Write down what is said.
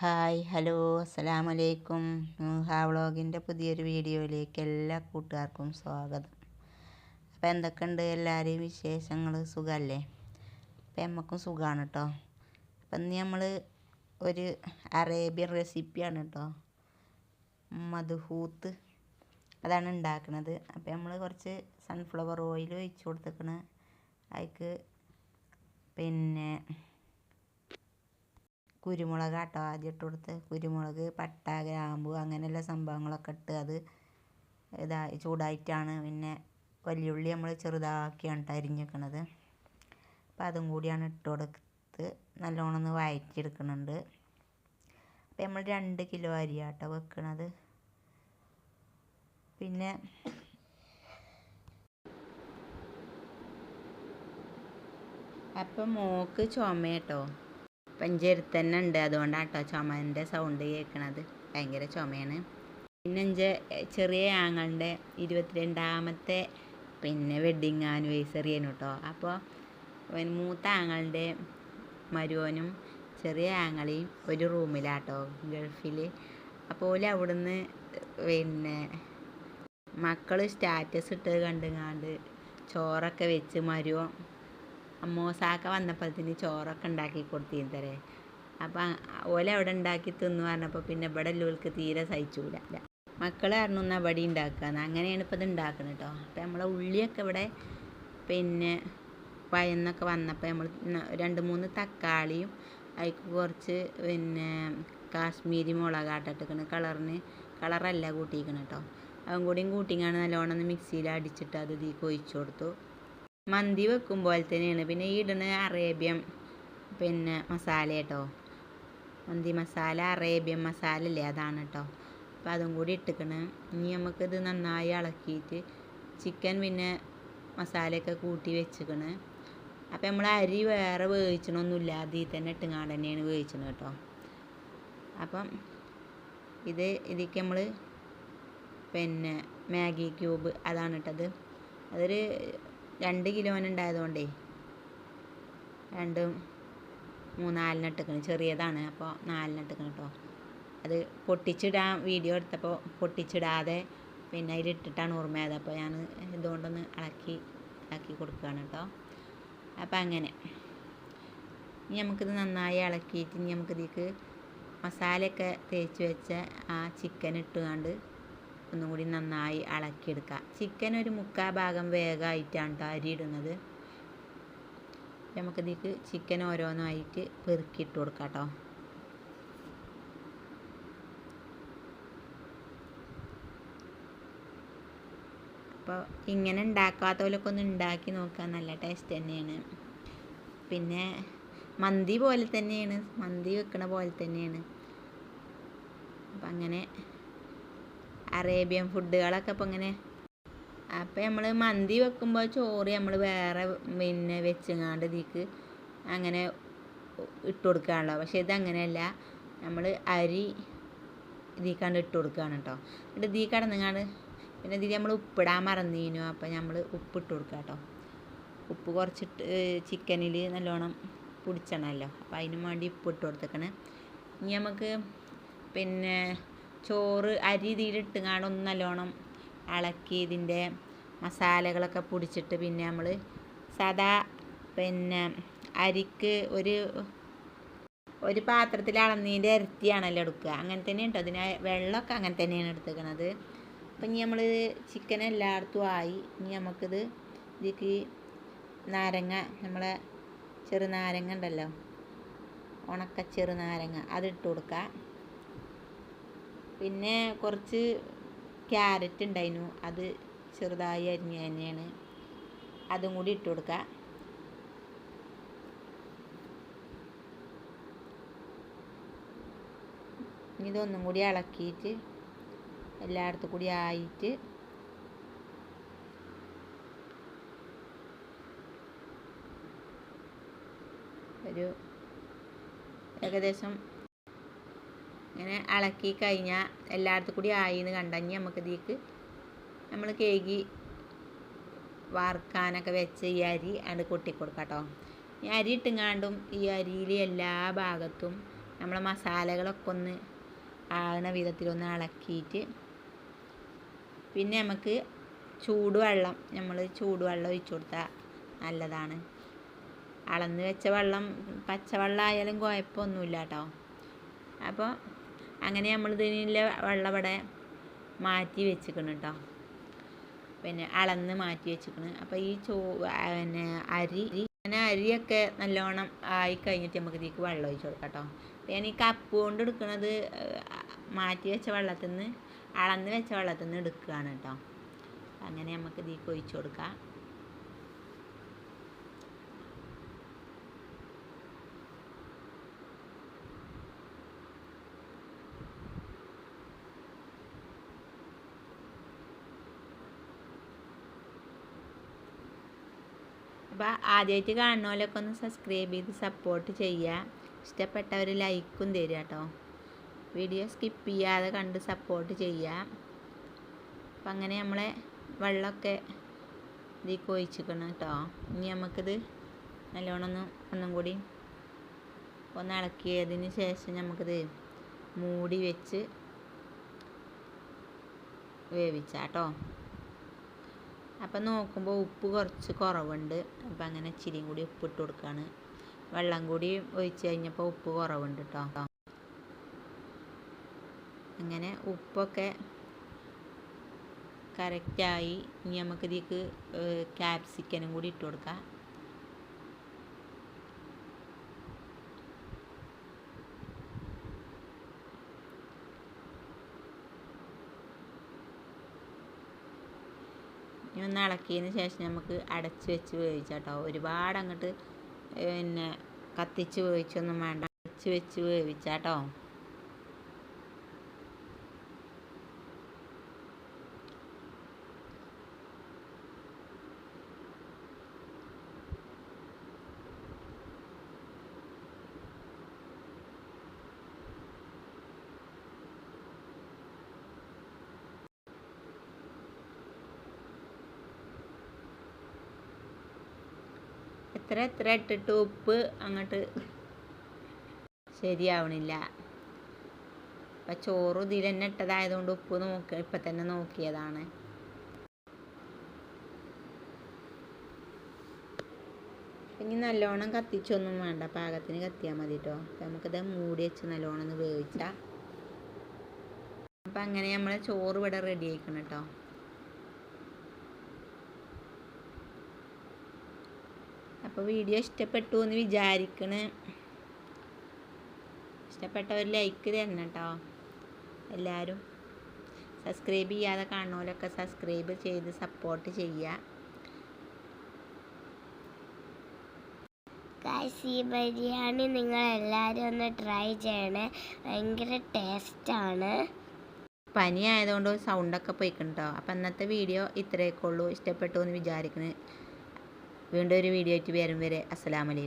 Hi hello അസ്സലാമു അലൈക്കും. വ്ളോഗിൻ്റെ പുതിയൊരു വീഡിയോയിലേക്ക് എല്ലാ കൂട്ടുകാർക്കും സ്വാഗതം. അപ്പോൾ എന്തൊക്കെയുണ്ട് എല്ലാവരെയും വിശേഷങ്ങൾ? സുഖമല്ലേ? അപ്പം നമുക്കും സുഖമാണ് കേട്ടോ. അപ്പം ഇന്ന് നമ്മൾ ഒരു അറേബ്യൻ റെസിപ്പിയാണ് കേട്ടോ, മദ്ഹൂത്ത്, അതാണ് ഉണ്ടാക്കുന്നത്. അപ്പം നമ്മൾ കുറച്ച് സൺഫ്ലവർ ഓയിൽ ഒഴിച്ച് കൊടുത്തേക്കണ്. അതിക്ക് പിന്നെ കുരുമുളക് ആട്ടോ ആദ്യം ഇട്ട് കൊടുത്ത്. കുരുമുളക്, പട്ട, ഗ്രാമ്പു അങ്ങനെയുള്ള സംഭവങ്ങളൊക്കെ ഇട്ട് അത് ചൂടായിട്ടാണ്. പിന്നെ വലിയുള്ളി നമ്മൾ ചെറുതാക്കിയാണ് അരിഞ്ഞിരിക്കണത്. അപ്പം അതും കൂടിയാണ് ഇട്ട് കൊടുത്ത് നല്ലോണം ഒന്ന് വഴറ്റിയെടുക്കുന്നുണ്ട്. അപ്പം നമ്മൾ 2 കിലോ അരിയാട്ടോ വെക്കണത്. പിന്നെ അപ്പം മോക്ക് ചുമട്ടോ, പഞ്ചേരത്ത് തന്നെ ഉണ്ട്, അതുകൊണ്ടാട്ടോ ചുമൻ്റെ സൗണ്ട് കേൾക്കണത്. ഭയങ്കര ചുമയാണ്. പിന്നെ ചെറിയ ആങ്ങളുടെ 22ാമത്തെ വെഡ്ഡിങ് ആനിവേഴ്സറി ആണ് കേട്ടോ. അപ്പോൾ മൂത്ത ആങ്ങളുടെ മരുവനും ചെറിയ ആങ്ങളെയും ഒരു റൂമിലാട്ടോ, ഗൾഫിൽ. അപ്പോൾ അവിടുന്ന് മക്കൾ സ്റ്റാറ്റസ് ഇട്ട് കണ്ടുങ്ങാണ്ട് ചോറൊക്കെ വെച്ച് മരുവൻ അമ്മോസാക്ക വന്നപ്പോഴത്തേന് ചോറൊക്കെ ഉണ്ടാക്കി കൊടുത്തിരുന്നു തരേ. അപ്പം അവിടെ ഉണ്ടാക്കി തിന്നു പറഞ്ഞപ്പോൾ പിന്നെ ഇവിടെ ഉള്ളവർക്ക് തീരെ സഹിച്ചൂല. മക്കൾ അറിഞ്ഞൊന്ന് അവിടെ ഉണ്ടാക്കുകയെന്ന്. അങ്ങനെയാണ് ഇപ്പോൾ ഇത് ഉണ്ടാക്കുന്നത് കേട്ടോ. അപ്പം നമ്മളെ ഉള്ളിയൊക്കെ ഇവിടെ വയന്നൊക്കെ വന്നപ്പോൾ നമ്മൾ 2-3 തക്കാളിയും അതിക്ക് കുറച്ച് കാശ്മീരി മുളകാട്ടിട്ടിരിക്കണ്. കളറല്ല കൂട്ടിയിരിക്കണം കേട്ടോ. അതും കൂടിയും കൂട്ടിങ്ങാണ് നല്ലോണം ഒന്ന് മിക്സിയിൽ അടിച്ചിട്ട് അത് ഇതിലേക്ക് ഒഴിച്ചു കൊടുത്തു. മന്തി വെക്കും പോലെ തന്നെയാണ്. പിന്നെ ഈ ഇടുന്ന അറേബ്യൻ മസാല കേട്ടോ, മന്തി മസാല, അറേബ്യൻ മസാല ഇല്ലേ, അതാണ് കേട്ടോ. അപ്പോൾ അതും കൂടി ഇട്ടിക്കണ്. ഇനി നമുക്കിത് നന്നായി ഇളക്കിയിട്ട് ചിക്കൻ മസാലയൊക്കെ കൂട്ടി വെച്ചിക്കണ്. അപ്പം നമ്മൾ അരി വേറെ വേവിച്ചണമൊന്നുമില്ല, അതിൽ തന്നെ ഇട്ടുങ്ങാണ്ട് തന്നെയാണ് വേവിച്ചത് കേട്ടോ. അപ്പം ഇതിലേക്ക് നമ്മൾ മാഗി ക്യൂബ് അതാണ് ഇട്ടത്. അതൊരു 2 കിലോനുണ്ടായതുകൊണ്ടേ 2-3-4 ഇട്ടിക്കണം. ചെറിയതാണ്, അപ്പോൾ 4 ഇട്ടിക്കണം കേട്ടോ. അത് പൊട്ടിച്ചിടാൻ വീഡിയോ എടുത്തപ്പോൾ പൊട്ടിച്ചിടാതെ അതിലിട്ടിട്ടാണ് ഓർമ്മയായത്. അപ്പോൾ ഞാൻ ഇതുകൊണ്ടൊന്ന് ഇളക്കി കൊടുക്കുകയാണ് കേട്ടോ. അപ്പം അങ്ങനെ ഇനി നമുക്കിത് നന്നായി ഇളക്കിയിട്ട് ഇനി നമുക്കിതിലേക്ക് മസാലയൊക്കെ തേച്ച് വെച്ച ആ ചിക്കൻ ഇട്ടുകൊണ്ട് ഒന്നും കൂടി നന്നായി ഇളക്കിയെടുക്കുക. ചിക്കൻ ഒരു 3/4 ഭാഗം വേഗമായിട്ടാണ് കേട്ടോ അരി ഇടുന്നത്. നമുക്കിതിലേക്ക് ചിക്കൻ ഓരോന്നായിട്ട് പെറുക്കിയിട്ട് കൊടുക്കാം കേട്ടോ. അപ്പോൾ ഇങ്ങനെ ഉണ്ടാക്കാത്തവരൊക്കെ ഒന്ന് ഉണ്ടാക്കി നോക്കാൻ നല്ല ടേസ്റ്റ് തന്നെയാണ്. പിന്നെ മന്തി പോലെ തന്നെയാണ്, മന്തി വെക്കണ പോലെ തന്നെയാണ്. അപ്പം അങ്ങനെ അറേബ്യൻ ഫുഡുകളൊക്കെ ഇപ്പം ഇങ്ങനെ. അപ്പം നമ്മൾ മന്തി വെക്കുമ്പോൾ ചോറ് നമ്മൾ വേറെ വെച്ചങ്ങാണ്ട് ഇതിക്ക് അങ്ങനെ ഇട്ട് കൊടുക്കുകയാണല്ലോ. പക്ഷേ ഇതങ്ങനെയല്ല, നമ്മൾ അരി ഇതിക്കാണ്ട് ഇട്ട് കൊടുക്കുകയാണ് കേട്ടോ. എന്നിട്ട് ഇതിൽ കിടന്നങ്ങാണ്ട് പിന്നെ ഇതിൽ നമ്മൾ ഉപ്പിടാൻ മറന്നീനു. അപ്പം നമ്മൾ ഉപ്പിട്ട് കൊടുക്കുക കേട്ടോ. ഉപ്പ് കുറച്ചിട്ട് ചിക്കനിൽ നല്ലോണം പിടിച്ചണമല്ലോ, അപ്പം അതിന് വേണ്ടി ഉപ്പിട്ട് കൊടുത്തേക്കണ്. ഇനി നമുക്ക് ചോറ് അരി ഇതിലിട്ടുങ്ങാണ്ട് ഒന്ന് നല്ലോണം ഇളക്കി ഇതിൻ്റെ മസാലകളൊക്കെ പിടിച്ചിട്ട് പിന്നെ നമ്മൾ സാദാ അരിക്ക് ഒരു പാത്രത്തിൽ അളന്നതിൻ്റെ ഇരട്ടിയാണല്ലോ എടുക്കുക. അങ്ങനെ തന്നെയാണ് കേട്ടോ. അതിന് വെള്ളമൊക്കെ അങ്ങനെ തന്നെയാണ് എടുത്തേക്കണത്. അപ്പം ഇനി നമ്മൾ ചിക്കൻ എല്ലായിടത്തും ആയി. ഇനി നമുക്കിത് ഇതിലേക്ക് നാരങ്ങ, നമ്മളെ ചെറുനാരങ്ങ ഉണ്ടല്ലോ, ഉണക്ക ചെറുനാരങ്ങ, അതിട്ട് കൊടുക്കുക. പിന്നെ കുറച്ച് ക്യാരറ്റ് ഉണ്ടായിരുന്നു, അത് ചെറുതായി അരിഞ്ഞ തന്നെയാണ്, അതും കൂടി ഇട്ട് കൊടുക്കുക. ഇതൊന്നും കൂടി ഇളക്കിയിട്ട് എല്ലായിടത്തും കൂടി ആയിട്ട് ഒരു ഏകദേശം ഇങ്ങനെ ഇളക്കി കഴിഞ്ഞാൽ എല്ലായിടത്തും കൂടി ആയിന്ന് കണ്ടഞ്ഞ് നമുക്ക് ഇതിലേക്ക് നമ്മൾ കേകി വാർക്കാനൊക്കെ വെച്ച് ഈ അരി അത് കൊട്ടിക്കൊടുക്കാം കേട്ടോ. ഈ അരി ഇട്ടുങ്ങാണ്ടും ഈ അരിയിൽ എല്ലാ ഭാഗത്തും നമ്മളെ മസാലകളൊക്കെ ഒന്ന് ആകണ വിധത്തിലൊന്ന് ഇളക്കിയിട്ട് പിന്നെ നമുക്ക് ചൂടുവെള്ളം ഒഴിച്ചു കൊടുത്താൽ നല്ലതാണ്. അളന്ന് വെച്ച വെള്ളം പച്ചവെള്ളം ആയാലും കുഴപ്പമൊന്നുമില്ല കേട്ടോ. അപ്പോൾ അങ്ങനെ നമ്മൾ ഇതിനുള്ള വെള്ളം ഇവിടെ മാറ്റി വെച്ചിക്കണം കേട്ടോ. പിന്നെ അളന്ന് മാറ്റി വെച്ചിക്കണം. അപ്പോൾ ഈ പിന്നെ അരിയൊക്കെ നല്ലോണം ആയി കഴിഞ്ഞിട്ട് നമുക്ക് ഇതിലേക്ക് വെള്ളം ഒഴിച്ച് കൊടുക്കാം കേട്ടോ. ഞാൻ ഈ കപ്പ് കൊണ്ട് എടുക്കുന്നത് മാറ്റി വെച്ച വെള്ളത്തിൽ നിന്ന് അളന്ന് വെച്ച വെള്ളത്തിൽ നിന്ന് എടുക്കുകയാണ് കേട്ടോ. അങ്ങനെ നമുക്ക് ഇതിലേക്ക് ഒഴിച്ച് കൊടുക്കാം. അപ്പോൾ ആദ്യമായിട്ട് കാണുന്നവരൊക്കെ ഒന്ന് സബ്സ്ക്രൈബ് ചെയ്ത് സപ്പോർട്ട് ചെയ്യുക. ഇഷ്ടപ്പെട്ടവർ ലൈക്കും തരിക കേട്ടോ. വീഡിയോ സ്കിപ്പ് ചെയ്യാതെ കണ്ട് സപ്പോർട്ട് ചെയ്യുക. അപ്പം അങ്ങനെ നമ്മളെ വെള്ളമൊക്കെ ഇതിലേക്ക് ഒഴിച്ചിക്കണം കേട്ടോ. ഇനി നമുക്കിത് നല്ലോണം ഒന്നും കൂടി ഒന്ന് ഇളക്കിയതിന് ശേഷം നമുക്കിത് മൂടി വെച്ച് വേവിച്ചാം കേട്ടോ. അപ്പം നോക്കുമ്പോൾ ഉപ്പ് കുറച്ച് കുറവുണ്ട്. അപ്പം അങ്ങനെ ഇച്ചിരിയും കൂടി ഉപ്പ് ഇട്ട് കൊടുക്കുകയാണ്. വെള്ളം കൂടി ഒഴിച്ച് കഴിഞ്ഞപ്പോൾ ഉപ്പ് കുറവുണ്ട് കേട്ടോ. അങ്ങനെ ഉപ്പൊക്കെ കറക്റ്റായി. ഇനി നമുക്ക് ഇതിലേക്ക് ക്യാപ്സിക്കനും കൂടി ഇട്ട് കൊടുക്കാം. ഇനി ഒന്ന് ഇളക്കിയതിന് ശേഷം നമുക്ക് അടച്ച് വെച്ച് വേവിച്ചാൽ കേട്ടോ. ഒരുപാട് അങ്ങോട്ട് പിന്നെ കത്തിച്ച് വേവിച്ചൊന്നും വേണ്ട. അടച്ച് വെച്ച് വേവിച്ചാൽ കേട്ടോ. എത്ര ഇട്ടിട്ട് ഉപ്പ് അങ്ങോട്ട് ശരിയാവണില്ല. അപ്പം ചോറ് ഇതിൽ തന്നെ ഇട്ടതായതുകൊണ്ട് ഉപ്പ് ഇപ്പം തന്നെ നോക്കിയതാണ്. ഇനി നല്ലോണം കത്തിച്ചൊന്നും വേണ്ട, പാകത്തിന് കത്തിയാൽ മതി കേട്ടോ. അപ്പം നമുക്കിത് മൂടി വെച്ച് നല്ലോണം ഒന്ന് വേവിച്ചാൽ. അപ്പം അങ്ങനെ നമ്മളെ ചോറ് ഇവിടെ റെഡി ആയിക്കണം കേട്ടോ. അപ്പോൾ വീഡിയോ ഇഷ്ടപ്പെട്ടു എന്ന് വിചാരിക്കണ്. ഇഷ്ടപ്പെട്ടവർ ലൈക്ക് തരണം കേട്ടോ. എല്ലാവരും സബ്സ്ക്രൈബ് ചെയ്യാതെ കാണുന്നവരൊക്കെ സബ്സ്ക്രൈബ് ചെയ്ത് സപ്പോർട്ട് ചെയ്യുക. ഈ ബിരിയാണി നിങ്ങൾ എല്ലാവരും ഒന്ന് ട്രൈ ചെയ്യണേ. ഭയങ്കര ടേസ്റ്റാണ്. പനി ആയതുകൊണ്ട് സൗണ്ടൊക്കെ പോയിക്കണം കേട്ടോ. അപ്പം ഇന്നത്തെ വീഡിയോ ഇത്രയൊക്കെ ഉള്ളൂ. ഇഷ്ടപ്പെട്ടു എന്ന് വിചാരിക്കുന്നു. വീണ്ടും ഒരു വീഡിയോ ആയിട്ട് വരും വരെ അസ്സലാമു അലൈക്കും.